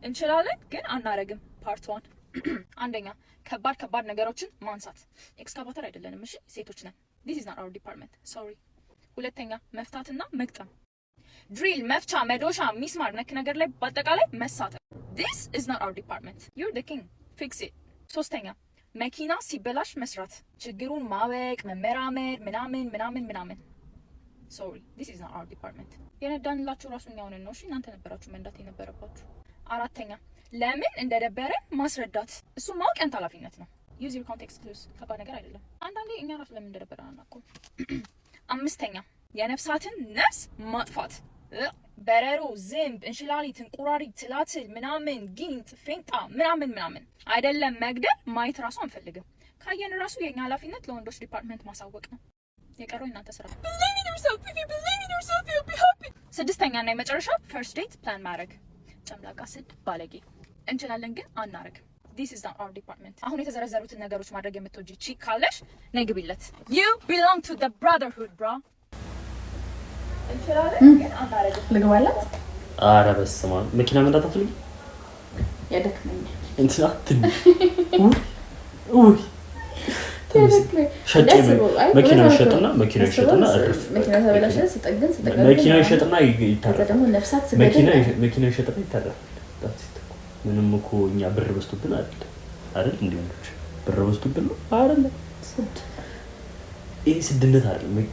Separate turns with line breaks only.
እንችላለን ግን አናረግም። ፓርት 1 አንደኛ ከባድ ነገሮችን ማንሳት። ኤክስካቫተር አይደለንም እሺ፣ ሴቶች ነን። this is not our department sorry። ሁለተኛ መፍታትና መግጠም፣ ድሪል፣ መፍቻ፣ መዶሻ፣ ሚስማር ነክ ነገር ላይ በአጠቃላይ መሳተፍ። this is not our department you're the king fix it። ሶስተኛ መኪና ሲበላሽ መስራት፣ ችግሩን ማወቅ፣ መመራመር ምናምን sorry this is not our department። የነዳንላችሁ ራሱ እኛው ነን ነው እሺ፣ እናንተ ነበራችሁ መንዳት የነበረባችሁ። አራተኛ ለምን እንደደበረን ማስረዳት፣ እሱ ማወቅ ያንተ ኃላፊነት ነው። use your context clues ከባድ ነገር አይደለም። አንዳንዴ እኛ ራሱ ለምን እንደደበረን አናውቅም። አምስተኛ የነፍሳትን ነፍስ ማጥፋት፣ በረሮ፣ ዝንብ፣ እንሽላሊት፣ እንቁራሪት፣ ትላትል ምናምን፣ ጊንጥ፣ ፌንጣ ምናምን አይደለም መግደል ማየት ራሱ አንፈልግም። ካየን ራሱ የኛ ኃላፊነት ለወንዶች ዲፓርትመንት ማሳወቅ ነው። የቀረው እናንተ ስራ። ስድስተኛ እና የመጨረሻ ፈርስት ዴት ፕላን ማድረግ፣ ጨምላቃ፣ ስድ፣ ባለጌ። እንችላለን ግን አናረግ። this is not our department። አሁን የተዘረዘሩትን ነገሮች ማድረግ የምትወጂ ቺክ ካለሽ ነይ ግቢለት። you belong to the brotherhood bro። እንችላለን ግን አናረግ። ልግባላት።
ኧረ በስመ አብ መኪና መንዳት አትፈልጊ?
ያደክመኛል
እንትና ትንሽ መኪና ይሸጥና እርፍ መኪና ይሸጥና ይታረፍ። መኪና ይሸጥና ይታረፍ። ምንም እኮ እኛ ብር በዝቶብን አይደል እንዴ? ወንዶች ብር በዝቶብን ነው አይደል? ይሄ ስድነት አይደል?